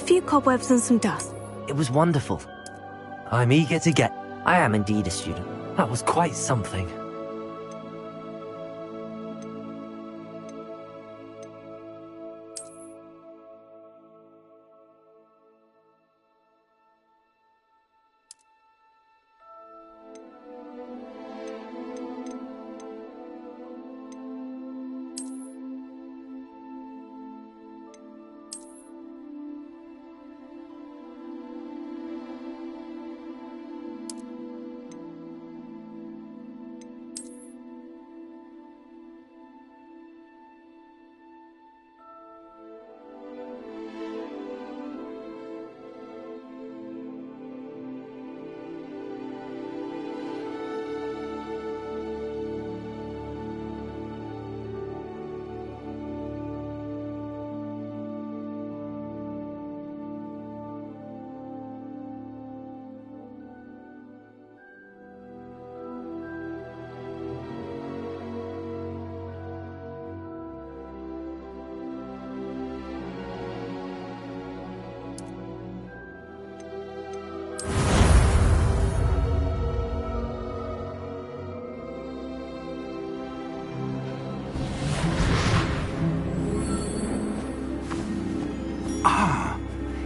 few cobwebs and some dust. It was wonderful. I'm eager to get... I am indeed a student. That was quite something.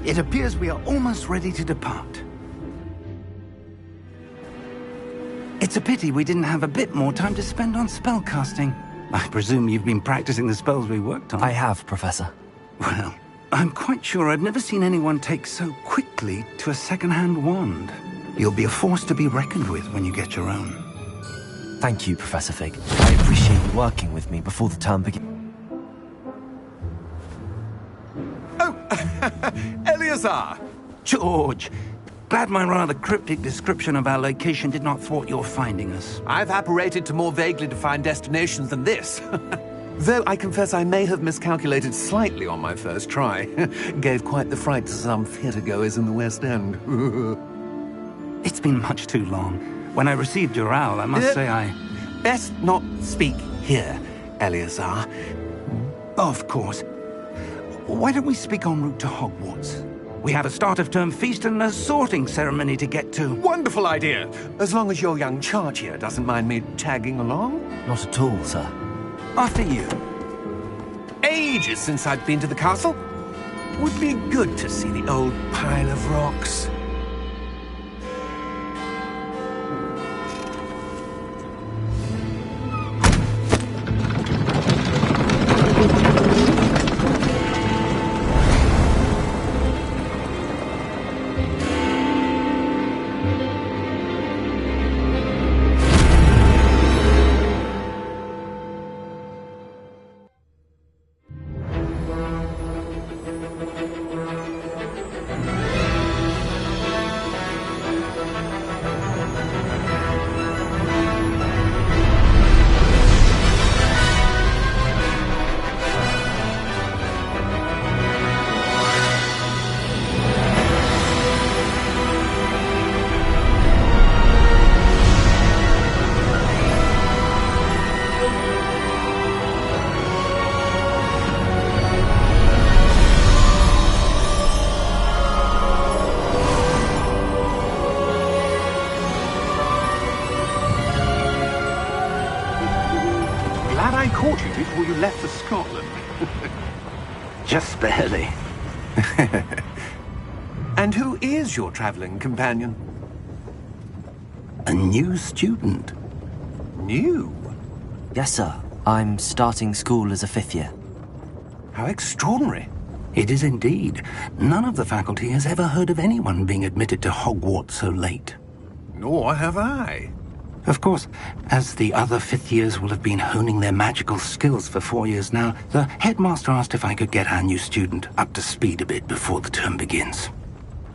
It appears we are almost ready to depart. It's a pity we didn't have a bit more time to spend on spellcasting. I presume you've been practicing the spells we worked on. I have, Professor. Well, I'm quite sure I've never seen anyone take so quickly to a second-hand wand. You'll be a force to be reckoned with when you get your own. Thank you, Professor Fig. I appreciate you working with me before the term begins. Eleazar! George! Glad my rather cryptic description of our location did not thwart your finding us. I've apparated to more vaguely defined destinations than this. Though I confess I may have miscalculated slightly on my first try. Gave quite the fright to some theatre-goers in the West End. It's been much too long. When I received your owl, I must say I... Best not speak here, Eleazar. Of course. Why don't we speak en route to Hogwarts? We have a start-of-term feast and a sorting ceremony to get to. Wonderful idea! As long as your young charge here doesn't mind me tagging along. Not at all, sir. After you. Ages since I've been to the castle. Would be good to see the old pile of rocks. caught you before you left for Scotland. Just barely. And who is your traveling companion? A new student. New? Yes, sir. I'm starting school as a 5th year. How extraordinary. It is indeed. None of the faculty has ever heard of anyone being admitted to Hogwarts so late. Nor have I. Of course, as the other 5th years will have been honing their magical skills for 4 years now, the headmaster asked if I could get our new student up to speed a bit before the term begins.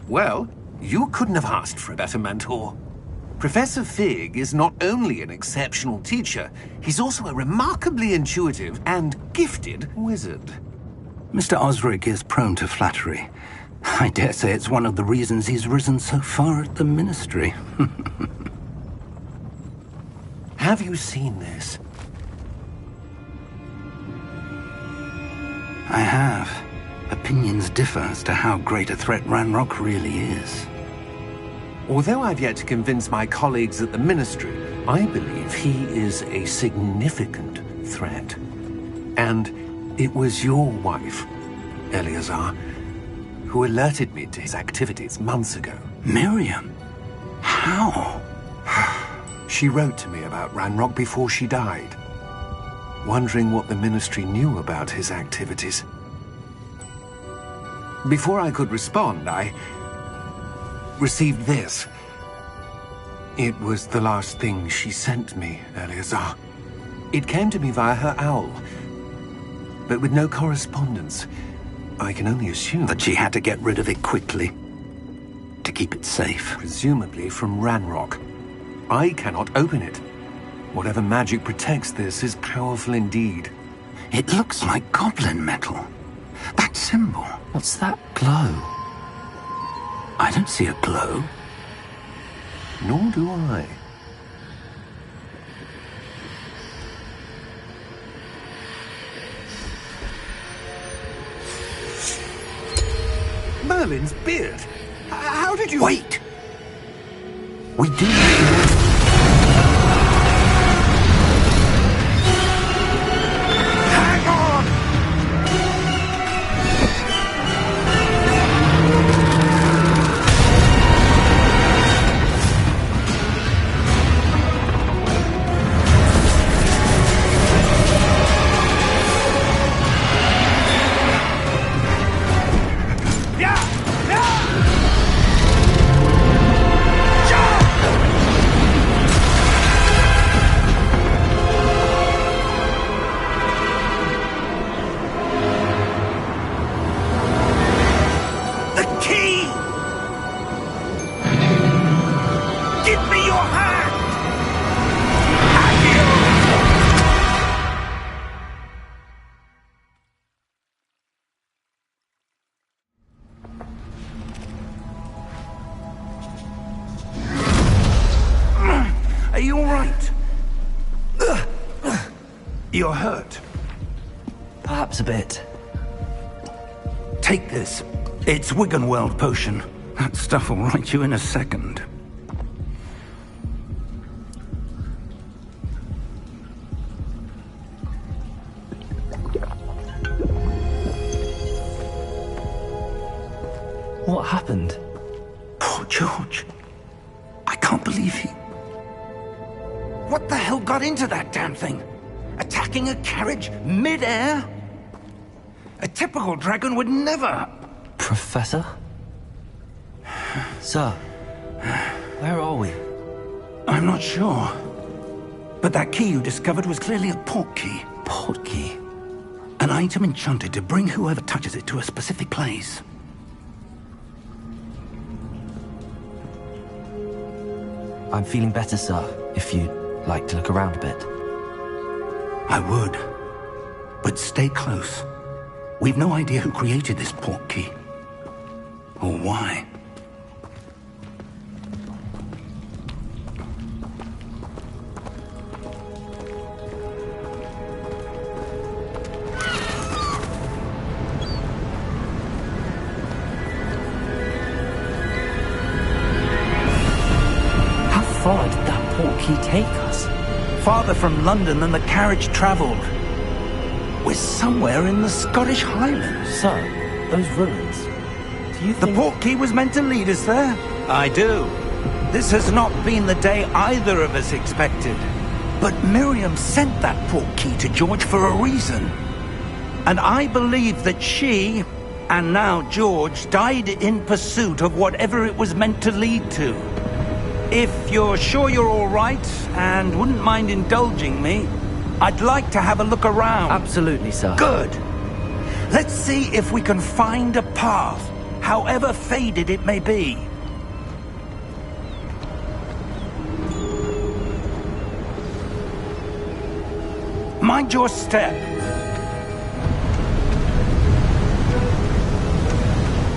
Well, you couldn't have asked for a better mentor. Professor Fig is not only an exceptional teacher, he's also a remarkably intuitive and gifted wizard. Mr. Osric is prone to flattery. I dare say it's one of the reasons he's risen so far at the Ministry. Have you seen this? I have. Opinions differ as to how great a threat Ranrock really is. Although I've yet to convince my colleagues at the Ministry, I believe he is a significant threat. And it was your wife, Eleazar, who alerted me to his activities months ago. Miriam? How? She wrote to me about Ranrock before she died, wondering what the Ministry knew about his activities. Before I could respond, I received this. It was the last thing she sent me, Eleazar. It came to me via her owl, but with no correspondence. I can only assume That she had to get rid of it quickly, to keep it safe. presumably from Ranrock. I cannot open it. Whatever magic protects this is powerful indeed. It looks like goblin metal. That symbol. What's that glow? I don't see a glow. Nor do I. Merlin's beard? How did you... Wait! We do... Hang on! The key! Give me your hand! Are you all right? You're hurt. Perhaps a bit. Take this. It's Wiggenweld potion. That stuff will right you in a second. What happened? Poor George. I can't believe he... What the hell got into that damn thing? Attacking a carriage mid-air? A typical dragon would never... Professor? Sir, where are we? I'm not sure. But that key you discovered was clearly a port key. Port key? An item enchanted to bring whoever touches it to a specific place. I'm feeling better, sir, if you'd like to look around a bit. I would. But stay close. We've no idea who created this port key. Or why. How far did that port key take us? Farther from London than the carriage traveled. We're somewhere in the Scottish Highlands. Sir, those ruins. Do you The think... port key was meant to lead us there? I do. This has not been the day either of us expected. But Miriam sent that port key to George for a reason. And I believe that she, and now George, died in pursuit of whatever it was meant to lead to. If you're sure you're all right, and wouldn't mind indulging me, I'd like to have a look around. Absolutely, sir. Good. Let's see if we can find a path, however faded it may be. Mind your step.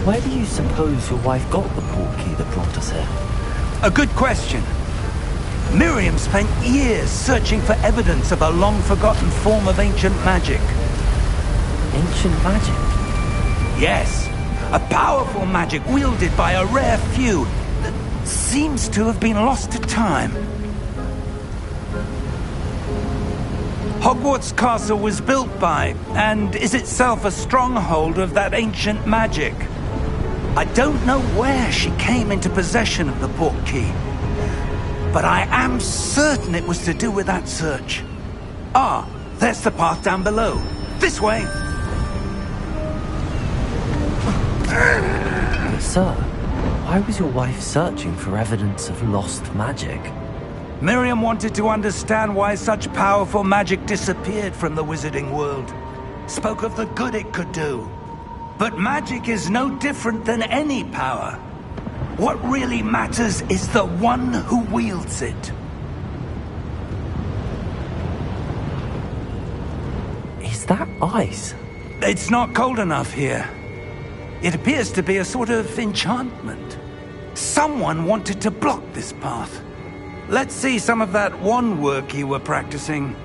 Where do you suppose your wife got the port key that brought us here? A good question. Miriam spent years searching for evidence of a long-forgotten form of ancient magic. Ancient magic? Yes, a powerful magic wielded by a rare few that seems to have been lost to time. Hogwarts Castle was built by, and is itself a stronghold of that ancient magic. I don't know where she came into possession of the Portkey, but I am certain it was to do with that search. Ah, there's the path down below. This way! Sir, why was your wife searching for evidence of lost magic? Miriam wanted to understand why such powerful magic disappeared from the wizarding world. Spoke of the good it could do. But magic is no different than any power. What really matters is the one who wields it. Is that ice? It's not cold enough here. It appears to be a sort of enchantment. Someone wanted to block this path. Let's see some of that wand work you were practicing.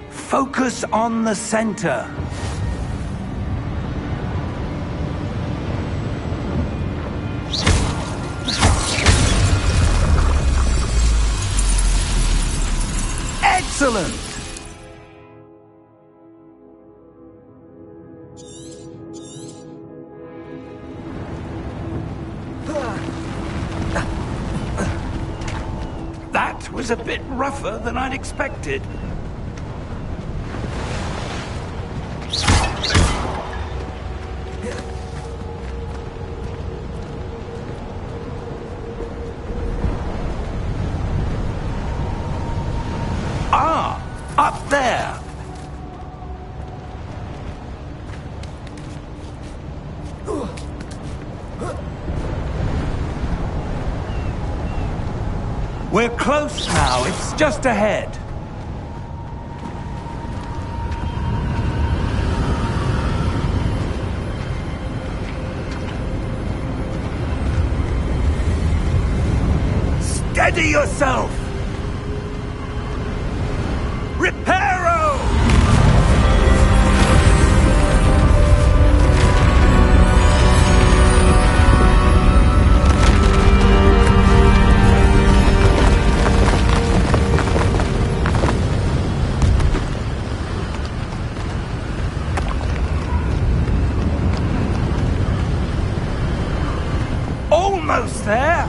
Focus on the center. Excellent! That was a bit rougher than I'd expected. Ah, up there. We're close now. It's just ahead. Steady yourself! Reparo! Almost there!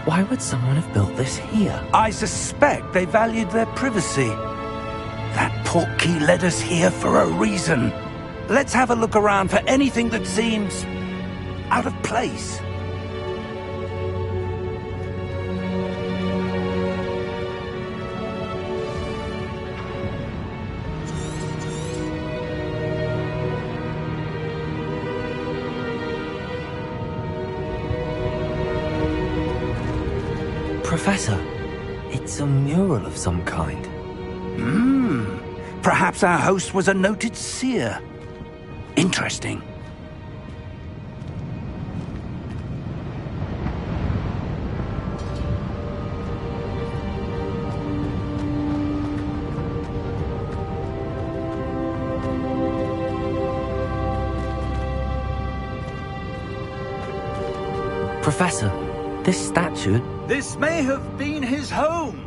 Why would someone have built this here? I suspect they valued their privacy. That Portkey led us here for a reason. Let's have a look around for anything that seems out of place. Professor, it's a mural of some kind. Perhaps our host was a noted seer. Interesting. Professor, this statue... This may have been his home.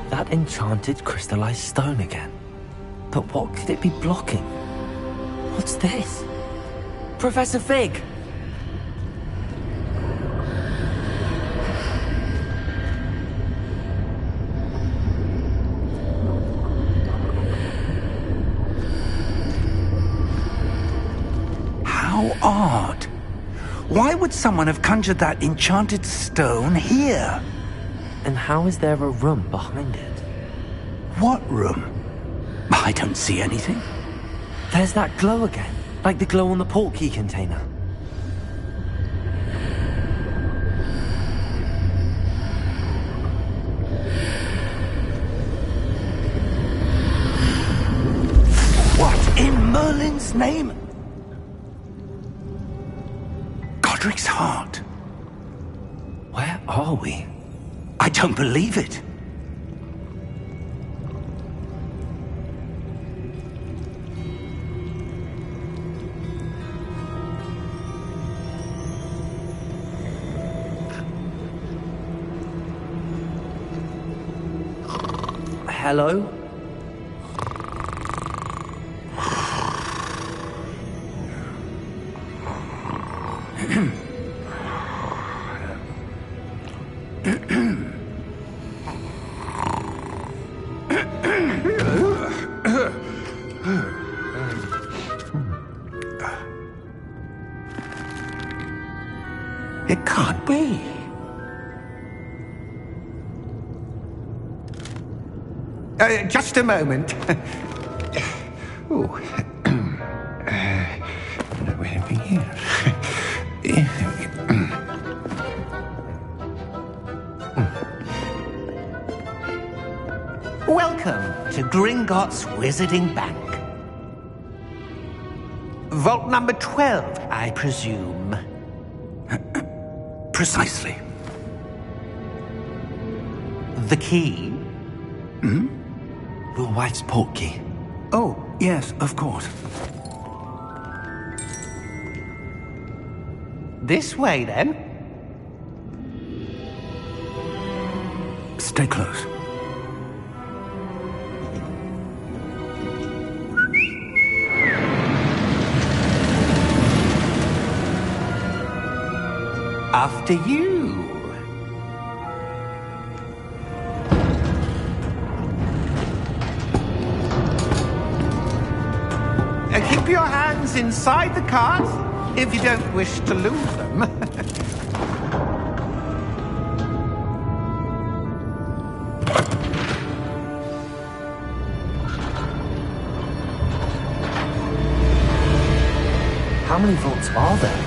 That enchanted crystallized stone again. But what could it be blocking? What's this? Professor Fig! How odd. Why would someone have conjured that enchanted stone here? And how is there a room behind it? What room? I don't see anything. There's that glow again, like the glow on the portkey container. What in Merlin's name? Godric's heart. Where are we? I don't believe it. Hello? It can't be. Just a moment. Oh. Anything here? Welcome to Gringotts Wizarding Bank. Vault number 12, I presume. Precisely. The key? Your wife's portkey. Oh, yes, of course. This way, then. Stay close. After you. Keep your hands inside the cards if you don't wish to lose them. How many vaults are there?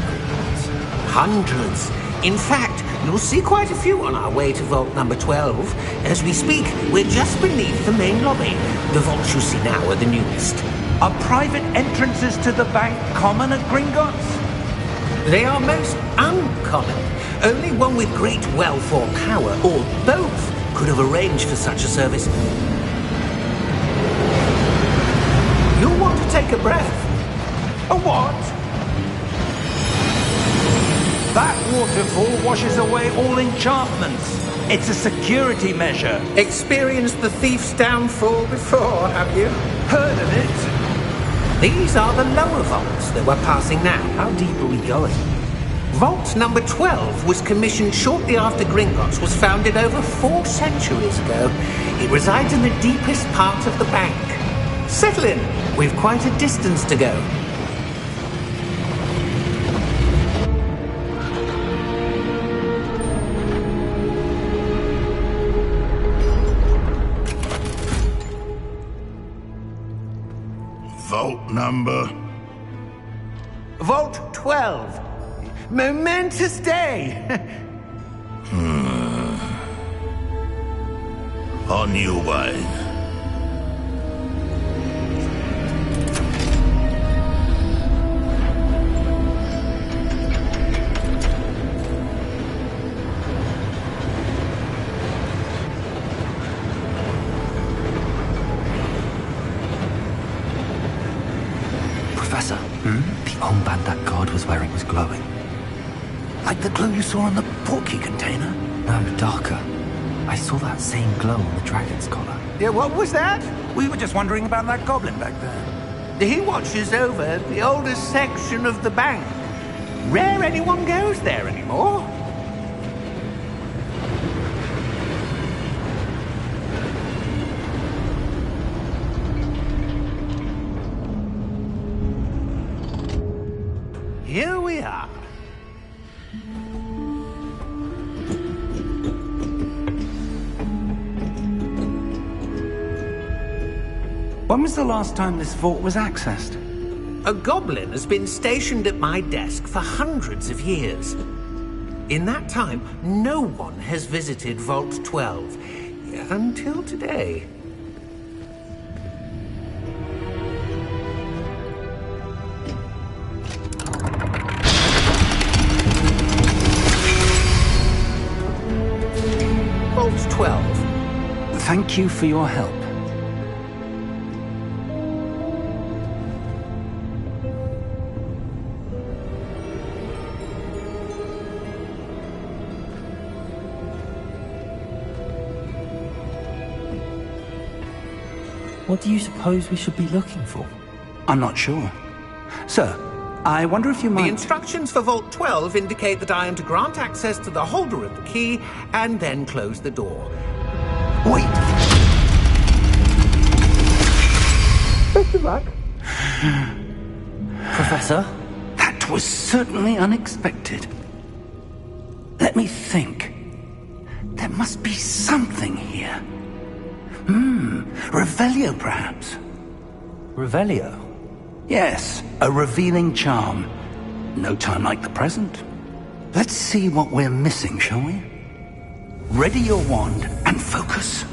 Hundreds. In fact, you'll see quite a few on our way to vault number 12. As we speak, we're just beneath the main lobby. The vaults you see now are the newest. Are private entrances to the bank common at Gringotts? They are most uncommon. Only one with great wealth or power, or both, could have arranged for such a service. You'll want to take a breath. A what? That waterfall washes away all enchantments. It's a security measure. Experienced the thief's downfall before, have you? Heard of it? These are the lower vaults that we're passing now. How deep are we going? Vault number 12 was commissioned shortly after Gringotts was founded over 4 centuries ago. It resides in the deepest part of the bank. Settle in. We've quite a distance to go. Vault number? Vault 12. Momentous day. On you, wine. Professor, the armband that guard was wearing was glowing. Like the glow you saw on the portkey container? No, darker. I saw that same glow on the dragon's collar. Yeah, what was that? We were just wondering about that goblin back there. He watches over the oldest section of the bank. Rare anyone goes there anymore. Here we are. When was the last time this vault was accessed? A goblin has been stationed at my desk for hundreds of years. In that time, no one has visited Vault 12. Until today. Vault 12. Thank you for your help. What do you suppose we should be looking for? I'm not sure. Sir, I wonder if you might... The instructions for Vault 12 indicate that I am to grant access to the holder of the key and then close the door. Wait! Best of luck. Professor? That was certainly unexpected. Let me think. There must be something here. Revelio, perhaps? Revelio? Yes, a revealing charm. No time like the present. Let's see what we're missing, shall we? Ready your wand and focus.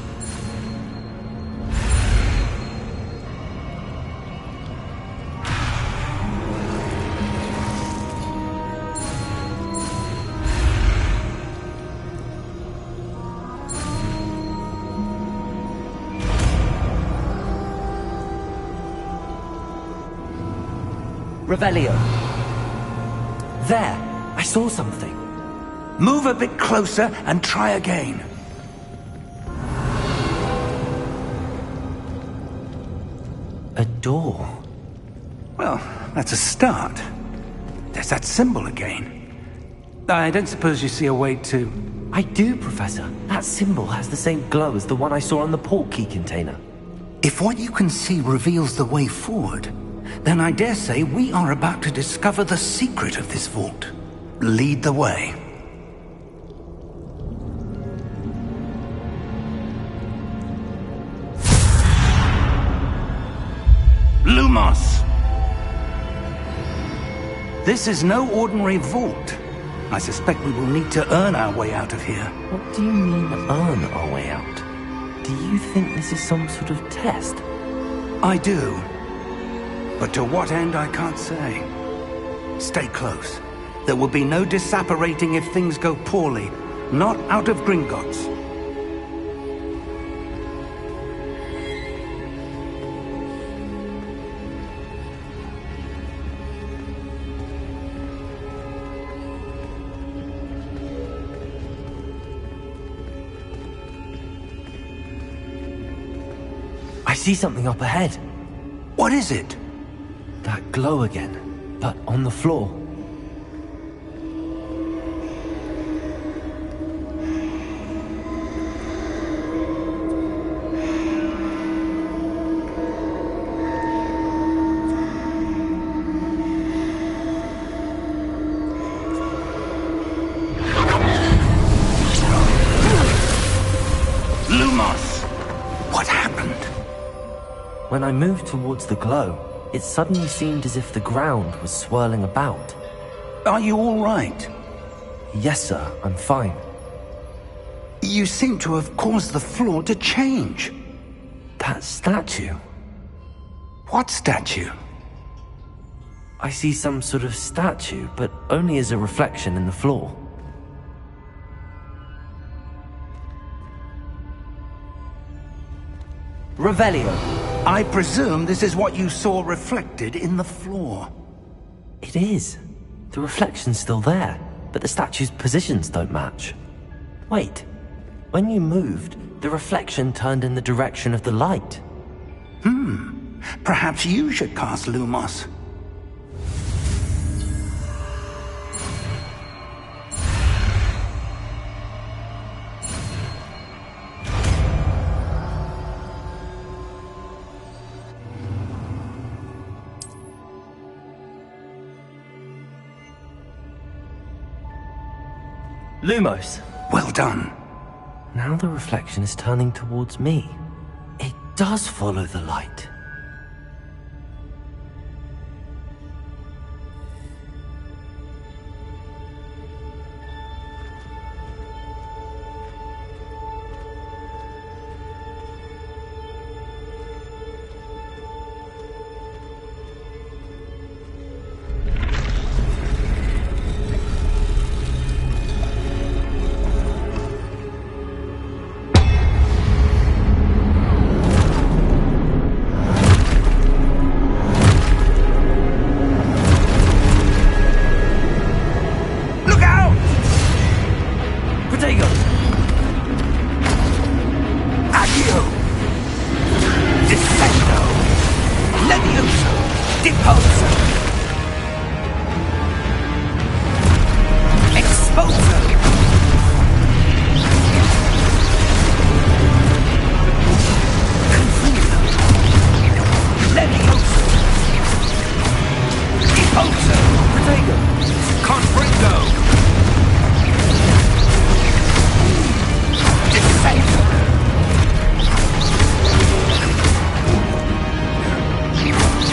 Revelio. There! I saw something. Move a bit closer and try again. A door. Well, that's a start. There's that symbol again. I don't suppose you see a way to... I do, Professor. That symbol has the same glow as the one I saw on the portkey container. If what you can see reveals the way forward, then I dare say we are about to discover the secret of this vault. Lead the way. Lumos! This is no ordinary vault. I suspect we will need to earn our way out of here. What do you mean, earn our way out? Do you think this is some sort of test? I do. But to what end, I can't say. Stay close. There will be no disapparating if things go poorly. Not out of Gringotts. I see something up ahead. What is it? That glow again, but on the floor. Lumos! What happened? When I moved towards the glow, it suddenly seemed as if the ground was swirling about. Are you all right? Yes, sir, I'm fine. You seem to have caused the floor to change. That statue. What statue? I see some sort of statue, but only as a reflection in the floor. Revelio. I presume this is what you saw reflected in the floor. It is. The reflection's still there, but the statue's positions don't match. Wait. When you moved, the reflection turned in the direction of the light. Perhaps you should cast Lumos. Lumos. Well done. Now the reflection is turning towards me. It does follow the light. Depulso! Expulso! Confuso! Levioso! Depulso! Protego! Confringo! Dissago!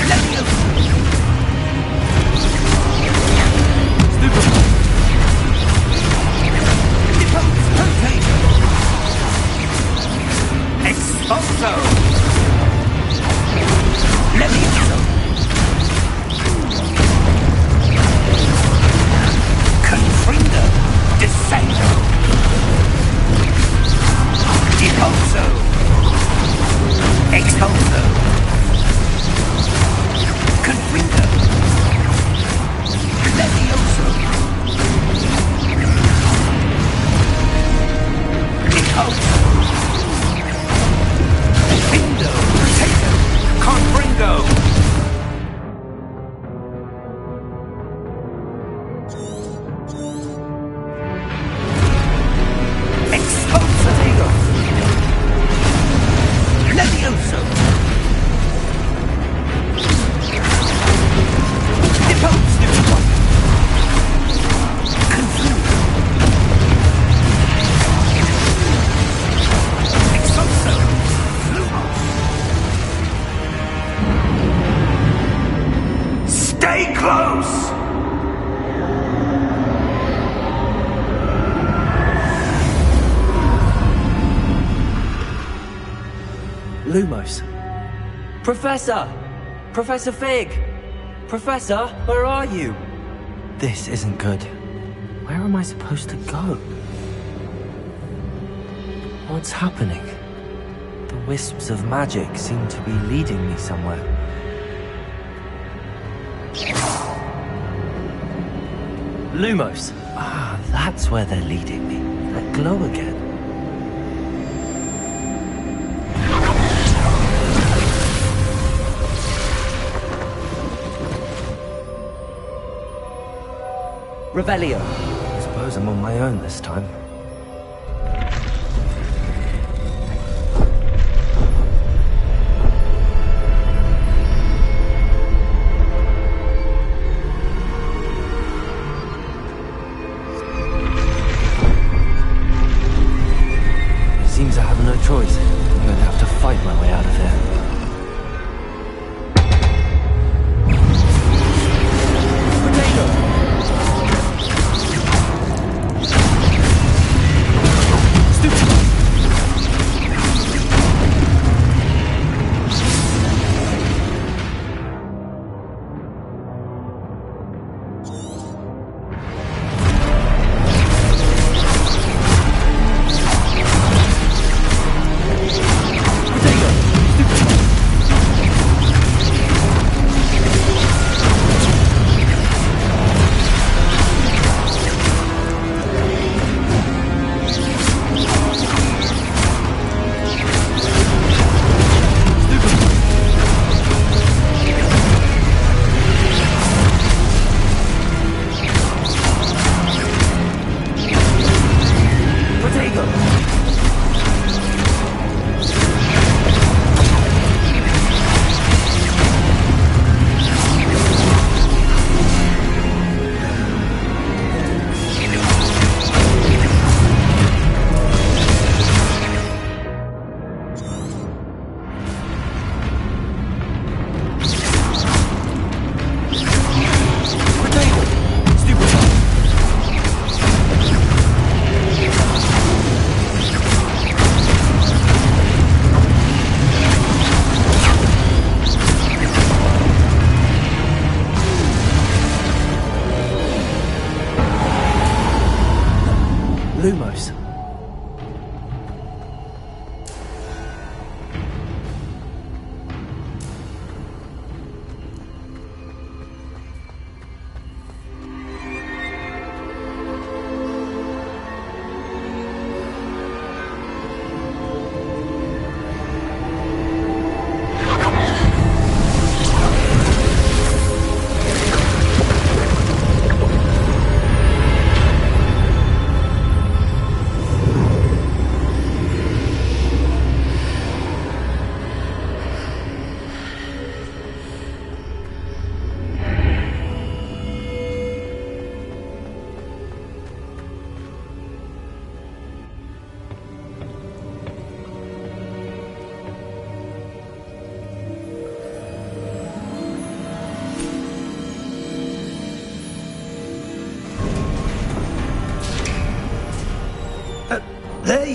Levioso! Expulso! Levioso! Confringo! Dissago! Depulso! Expulso! Confringo! Levioso! Depulso! Findo! Potato! Confringo! Expulso! Levioso! Depulso! Confringo! Expulso! Stay close! Lumos. Professor! Professor Fig! Professor, where are you? This isn't good. Where am I supposed to go? What's happening? The wisps of magic seem to be leading me somewhere. Lumos! Ah, that's where they're leading me. That glow again. Revelio. I suppose I'm on my own this time. Seems I have no choice. I'm going to have to fight my way out of here.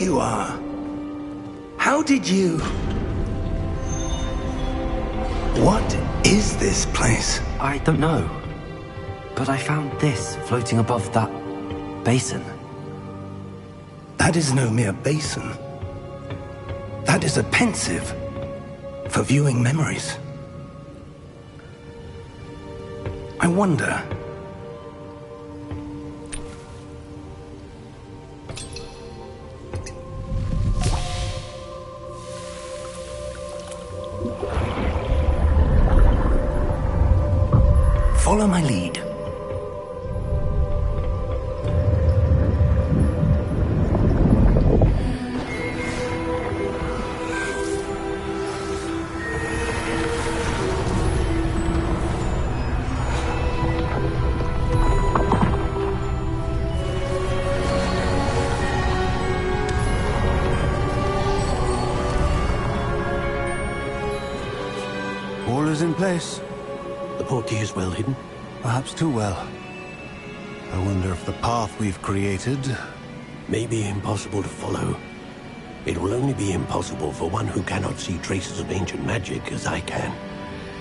you are. How did you... What is this place? I don't know. But I found this floating above that basin. That is no mere basin. That is a pensive for viewing memories. I wonder... Follow my lead. All is in place. The portkey is well hidden. Perhaps too well. I wonder if the path we've created... May be impossible to follow. It will only be impossible for one who cannot see traces of ancient magic as I can.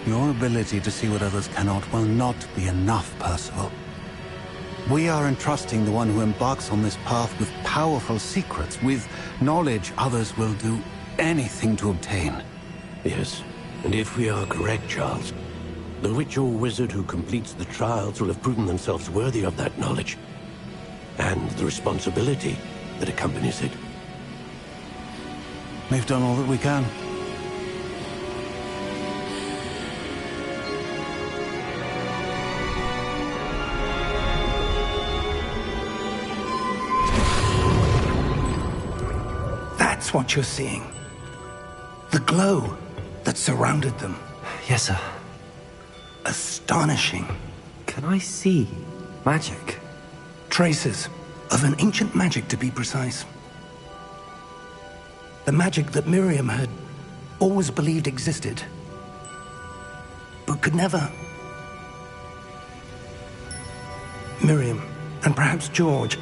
Your ability to see what others cannot will not be enough, Percival. We are entrusting the one who embarks on this path with powerful secrets, with knowledge others will do anything to obtain. Yes, and if we are correct, Charles, the witch or wizard who completes the trials will have proven themselves worthy of that knowledge, and the responsibility that accompanies it. We've done all that we can. That's what you're seeing. The glow that surrounded them. Yes, sir. Astonishing. Can I see magic? Traces of an ancient magic, to be precise. The magic that Miriam had always believed existed, but could never. Miriam, and perhaps George,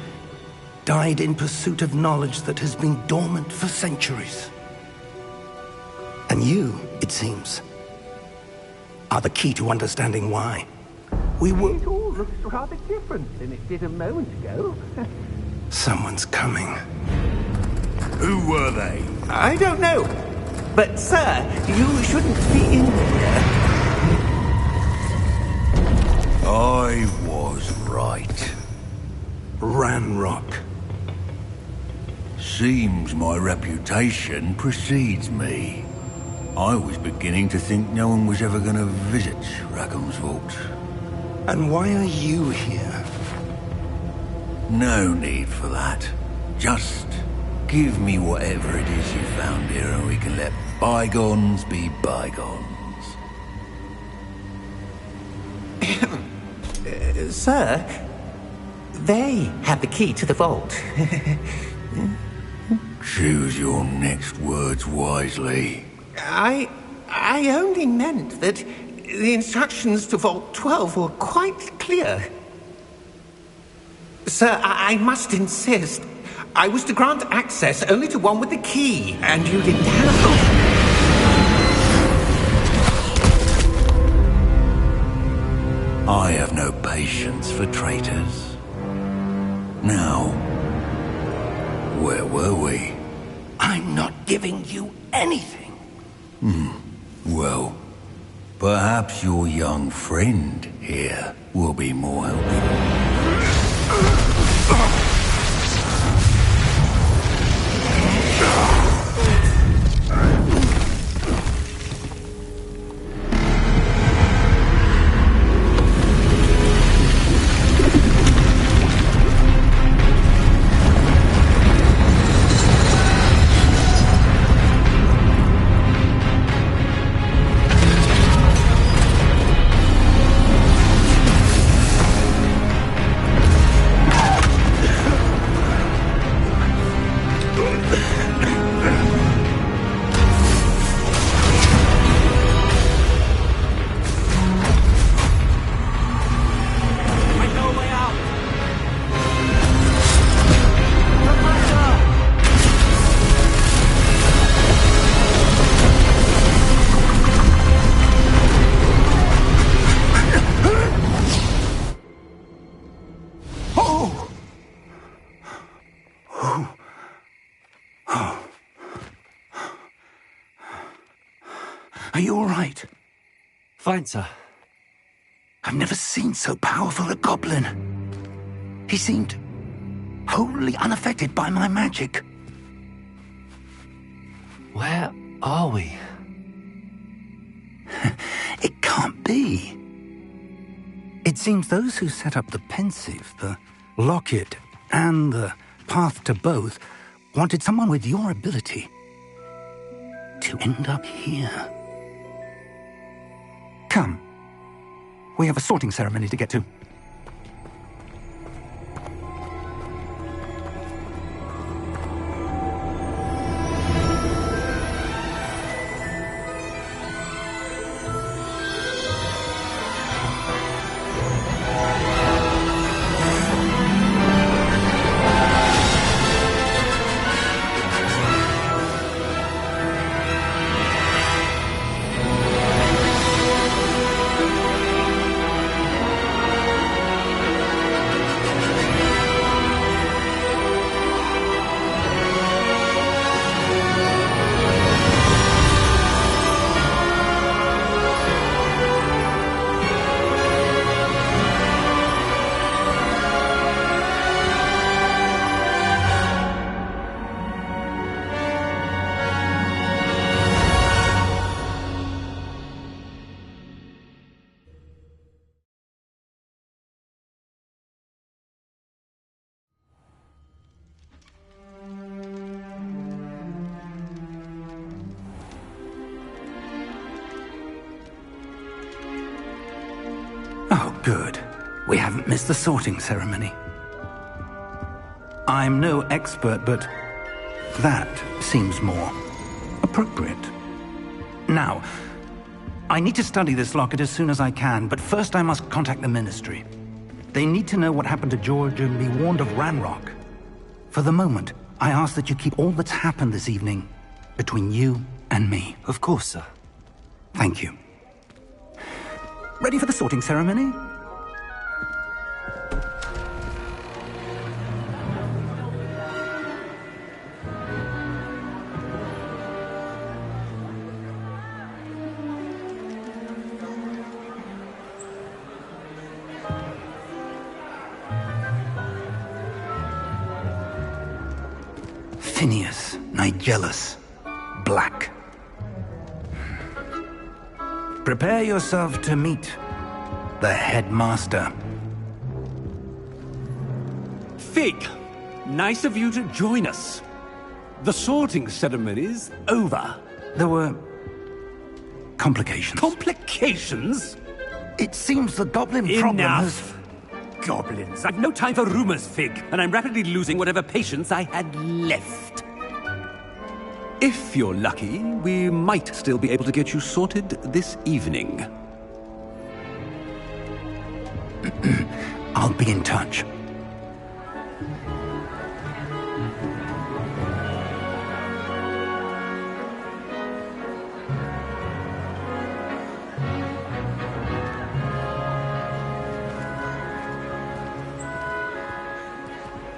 died in pursuit of knowledge that has been dormant for centuries. And you, it seems, are the key to understanding why. We were... It all looks rather different than it did a moment ago. Someone's coming. Who were they? I don't know. But, sir, you shouldn't be in here. I was right. Ranrock. Seems my reputation precedes me. I was beginning to think no one was ever going to visit Rackham's Vault. And why are you here? No need for that. Just give me whatever it is you found here and we can let bygones be bygones. Sir, they have the key to the vault. Choose your next words wisely. I only meant that the instructions to Vault 12 were quite clear. Sir, I must insist. I was to grant access only to one with the key, and you didn't have... I have no patience for traitors. Now, where were we? I'm not giving you anything. Well, perhaps your young friend here will be more helpful. Are you all right? Fine, sir. I've never seen so powerful a goblin. He seemed wholly unaffected by my magic. Where are we? It can't be. It seems those who set up the Pensieve, the Locket, and the Path to Both wanted someone with your ability to end up here. Come. We have a sorting ceremony to get to. Oh, good. We haven't missed the sorting ceremony. I'm no expert, but that seems more appropriate. Now, I need to study this locket as soon as I can, but first I must contact the Ministry. They need to know what happened to George and be warned of Ranrock. For the moment, I ask that you keep all that's happened this evening between you and me. Of course, sir. Thank you. Ready for the sorting ceremony? Phineas Nigellus Black. Prepare yourself to meet the headmaster. Fig, nice of you to join us. The sorting ceremony's over. There were complications. Complications? It seems the goblin problem has... Enough! Goblins. I've no time for rumors, Fig, and I'm rapidly losing whatever patience I had left. If you're lucky, we might still be able to get you sorted this evening. I'll be in touch.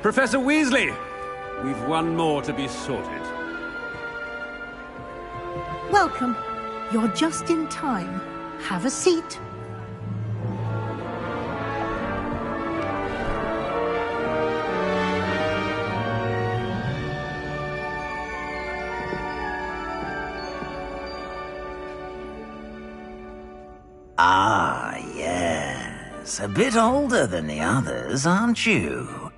Professor Weasley, we've one more to be sorted. Welcome. You're just in time. Have a seat. Ah, yes. A bit older than the others, aren't you?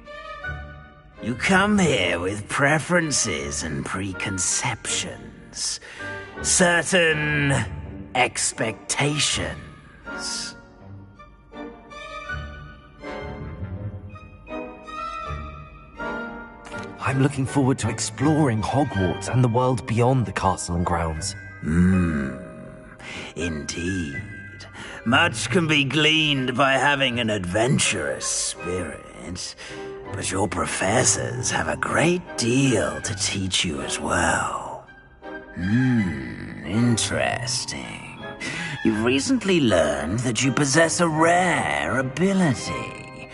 You come here with preferences and preconceptions. Certain expectations. I'm looking forward to exploring Hogwarts and the world beyond the castle and grounds. Indeed. Much can be gleaned by having an adventurous spirit, but your professors have a great deal to teach you as well. Interesting. You've recently learned that you possess a rare ability.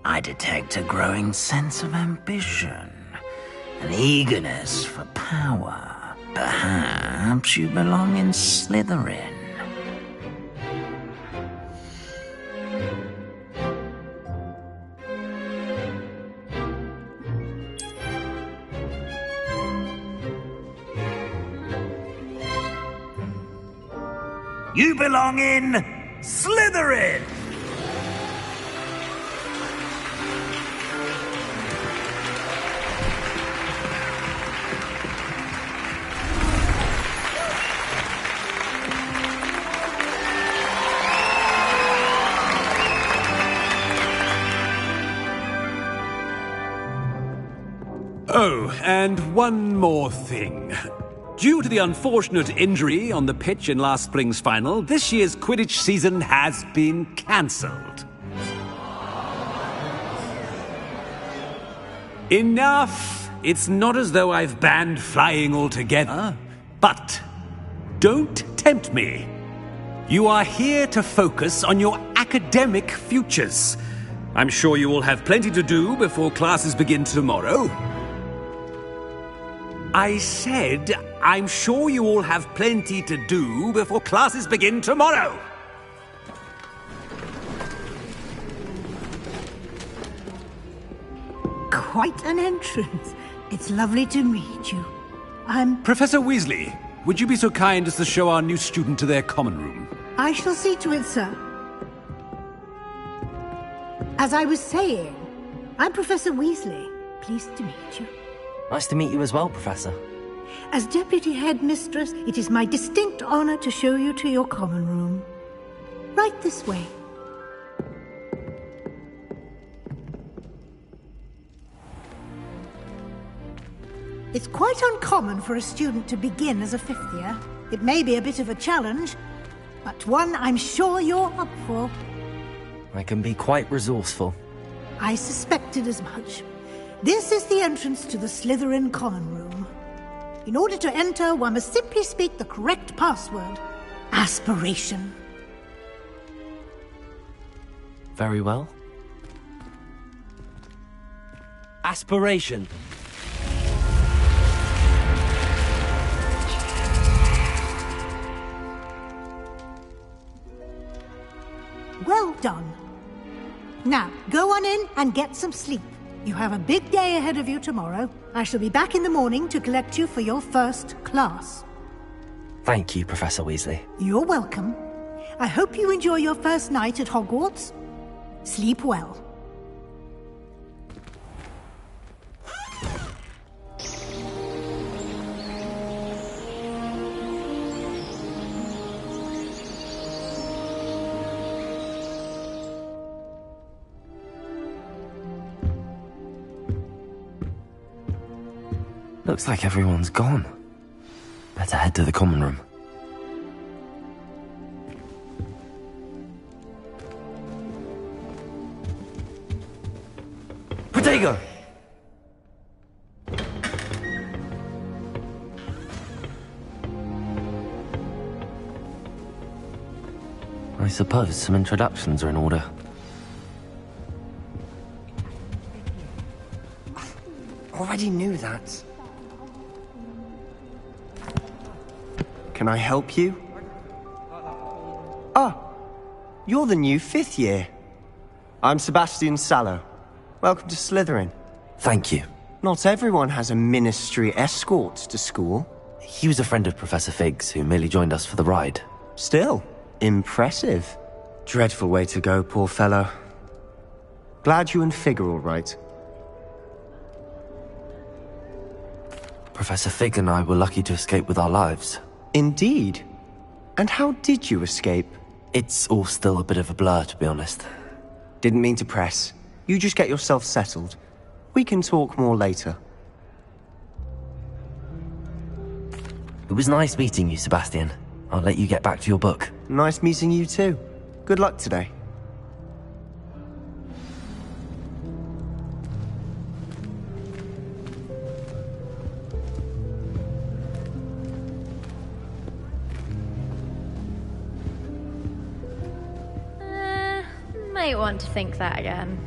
I detect a growing sense of ambition, an eagerness for power. Perhaps you belong in Slytherin. You belong in Slytherin! Oh, and one more thing. Due to the unfortunate injury on the pitch in last spring's final, this year's Quidditch season has been cancelled. Enough! It's not as though I've banned flying altogether. But don't tempt me. You are here to focus on your academic futures. I'm sure you will have plenty to do before classes begin tomorrow. I said, I'm sure you all have plenty to do before classes begin tomorrow. Quite an entrance. It's lovely to meet you. Professor Weasley, would you be so kind as to show our new student to their common room? I shall see to it, sir. As I was saying, I'm Professor Weasley. Pleased to meet you. Nice to meet you as well, Professor. As Deputy Headmistress, it is my distinct honor to show you to your common room. Right this way. It's quite uncommon for a student to begin as a fifth year. It may be a bit of a challenge, but one I'm sure you're up for. I can be quite resourceful. I suspected as much. This is the entrance to the Slytherin common room. In order to enter, one must simply speak the correct password. Aspiration. Very well. Aspiration. Well done. Now, go on in and get some sleep. You have a big day ahead of you tomorrow. I shall be back in the morning to collect you for your first class. Thank you, Professor Weasley. You're welcome. I hope you enjoy your first night at Hogwarts. Sleep well. Looks like everyone's gone. Better head to the common room. Protego! I suppose some introductions are in order. Already knew that. Can I help you? Ah, you're the new fifth year. I'm Sebastian Sallow. Welcome to Slytherin. Thank you. Not everyone has a ministry escort to school. He was a friend of Professor Fig's who merely joined us for the ride. Still, impressive. Dreadful way to go, poor fellow. Glad you and Fig are all right. Professor Fig and I were lucky to escape with our lives. Indeed. And how did you escape? It's all still a bit of a blur, to be honest. Didn't mean to press. You just get yourself settled. We can talk more later. It was nice meeting you, Sebastian. I'll let you get back to your book. Nice meeting you too. Good luck today. Might want to think that again.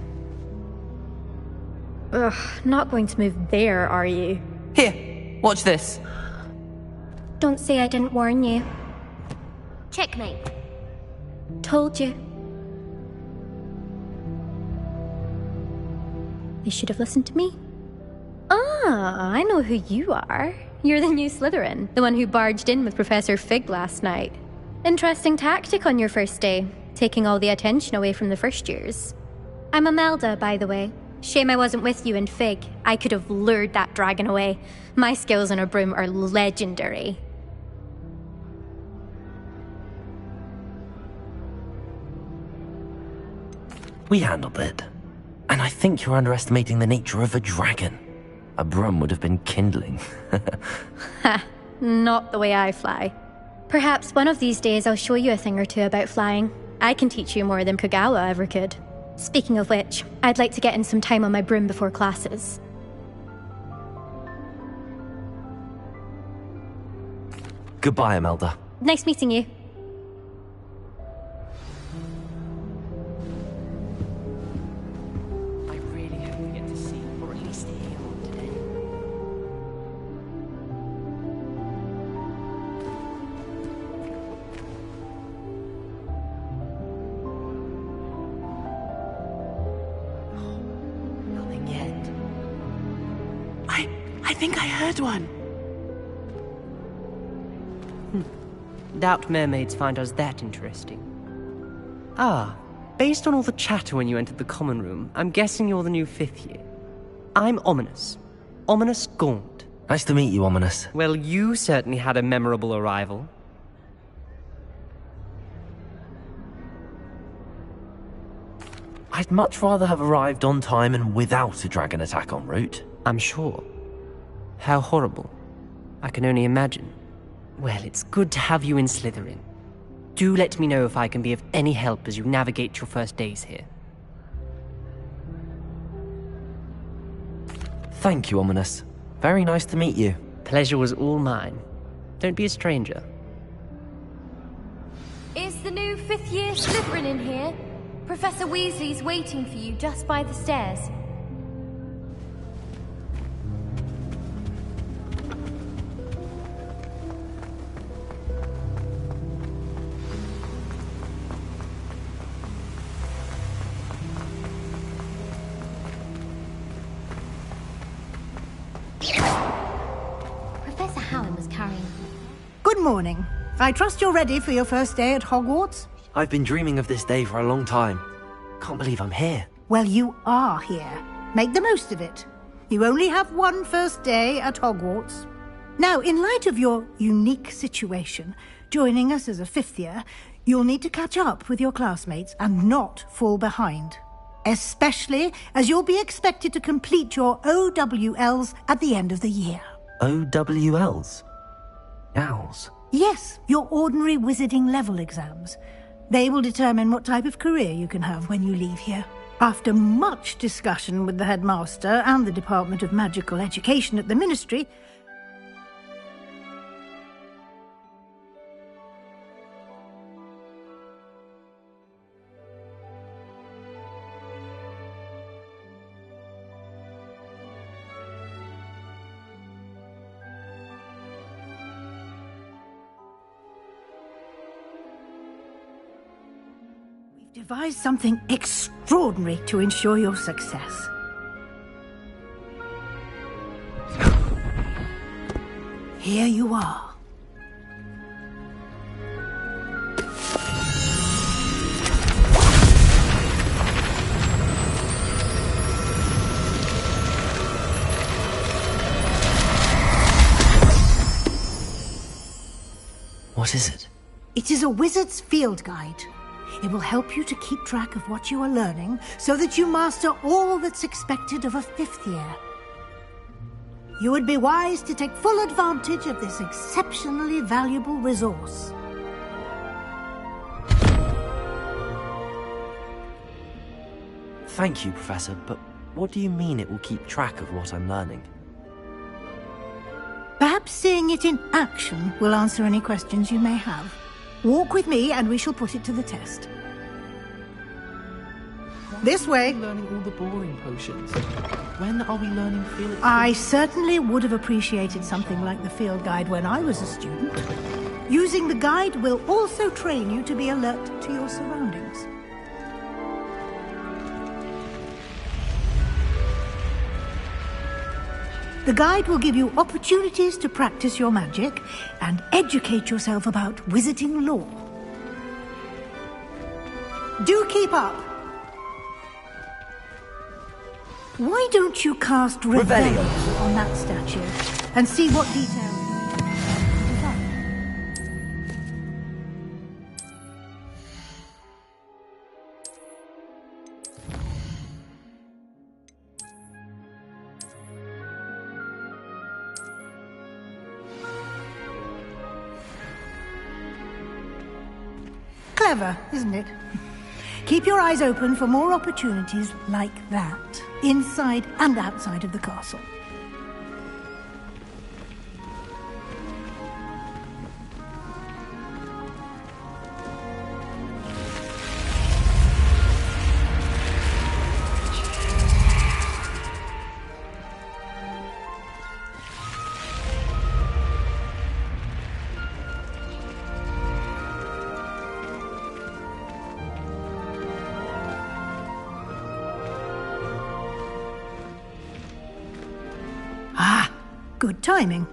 Ugh, not going to move there, are you? Here, watch this. Don't say I didn't warn you. Checkmate. Told you. You should have listened to me. Ah, I know who you are. You're the new Slytherin, the one who barged in with Professor Fig last night. Interesting tactic on your first day, taking all the attention away from the first years. I'm Imelda, by the way. Shame I wasn't with you in Fig. I could have lured that dragon away. My skills on a broom are legendary. We handled it. And I think you're underestimating the nature of a dragon. A broom would have been kindling. Ha, not the way I fly. Perhaps one of these days I'll show you a thing or two about flying. I can teach you more than Kogawa ever could. Speaking of which, I'd like to get in some time on my broom before classes. Goodbye, Imelda. Nice meeting you. I really hope we get to see, or at least hear one today. Nothing yet. I think I heard one. Doubt mermaids find us that interesting. Ah, based on all the chatter when you entered the common room, I'm guessing you're the new 5th year. I'm Ominous. Ominous Gaunt. Nice to meet you, Ominous. Well, you certainly had a memorable arrival. I'd much rather have arrived on time and without a dragon attack en route. I'm sure. How horrible. I can only imagine. Well, it's good to have you in Slytherin. Do let me know if I can be of any help as you navigate your first days here. Thank you, Ominous. Very nice to meet you. Pleasure was all mine. Don't be a stranger. Is the new 5th year Slytherin in here? Professor Weasley's waiting for you just by the stairs. Professor Hallam was carrying... Good morning. I trust you're ready for your first day at Hogwarts? I've been dreaming of this day for a long time. Can't believe I'm here. Well, you are here. Make the most of it. You only have one first day at Hogwarts. Now, in light of your unique situation, joining us as a 5th year, you'll need to catch up with your classmates and not fall behind. Especially as you'll be expected to complete your OWLs at the end of the year. OWLs? Owls? Yes, your ordinary wizarding level exams. They will determine what type of career you can have when you leave here. After much discussion with the headmaster and the Department of Magical Education at the Ministry, devise something extraordinary to ensure your success. Here you are. What is it? It is a wizard's field guide. It will help you to keep track of what you are learning so that you master all that's expected of a 5th year. You would be wise to take full advantage of this exceptionally valuable resource. Thank you, Professor, but what do you mean it will keep track of what I'm learning? Perhaps seeing it in action will answer any questions you may have. Walk with me and we shall put it to the test. This way. Learning all the boring potions. When are we learning field? I certainly would have appreciated something like the field guide when I was a student. Using the guide will also train you to be alert to your surroundings. The guide will give you opportunities to practice your magic and educate yourself about wizarding lore. Do keep up. Why don't you cast Revelio on that statue and see what details... Clever, isn't it? Keep your eyes open for more opportunities like that, inside and outside of the castle. Good timing.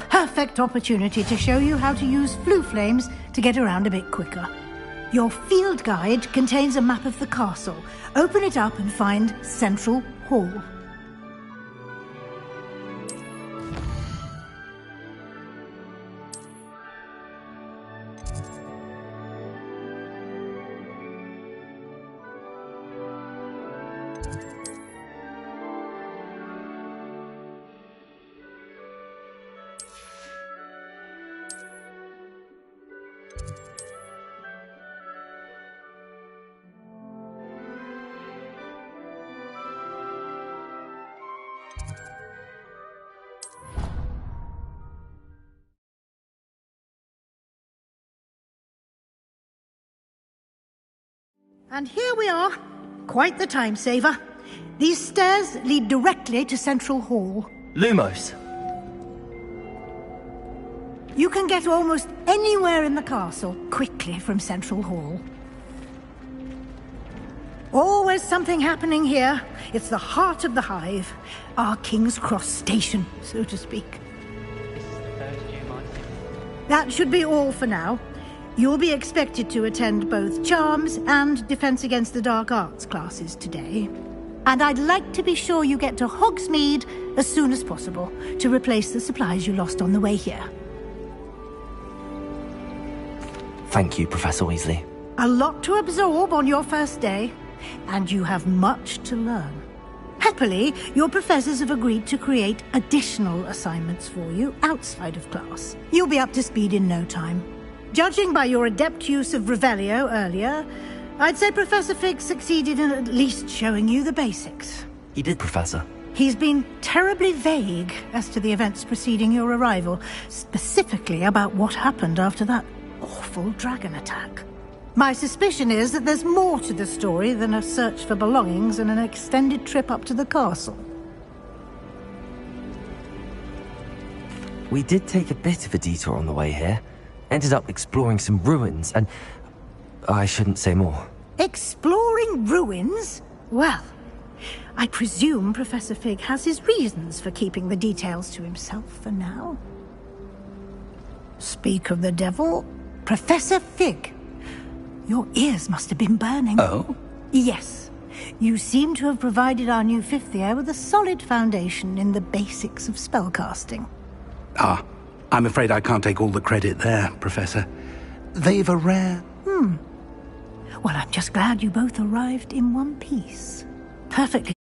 Perfect opportunity to show you how to use flue flames to get around a bit quicker. Your field guide contains a map of the castle. Open it up and find Central Hall. And here we are. Quite the time saver. These stairs lead directly to Central Hall. Lumos. You can get almost anywhere in the castle quickly from Central Hall. Always something happening here. It's the heart of the Hive. Our King's Cross station, so to speak. That should be all for now. You'll be expected to attend both Charms and Defense Against the Dark Arts classes today. And I'd like to be sure you get to Hogsmeade as soon as possible to replace the supplies you lost on the way here. Thank you, Professor Weasley. A lot to absorb on your first day, and you have much to learn. Happily, your professors have agreed to create additional assignments for you outside of class. You'll be up to speed in no time. Judging by your adept use of Revelio earlier, I'd say Professor Fig succeeded in at least showing you the basics. He did, Professor. He's been terribly vague as to the events preceding your arrival, specifically about what happened after that awful dragon attack. My suspicion is that there's more to the story than a search for belongings and an extended trip up to the castle. We did take a bit of a detour on the way here. Ended up exploring some ruins, and I shouldn't say more. Exploring ruins? Well, I presume Professor Fig has his reasons for keeping the details to himself for now. Speak of the devil, Professor Fig. Your ears must have been burning. Oh? Yes. You seem to have provided our new fifth year with a solid foundation in the basics of spellcasting. Ah, I'm afraid I can't take all the credit there, Professor. They've a rare... Well, I'm just glad you both arrived in one piece. Perfectly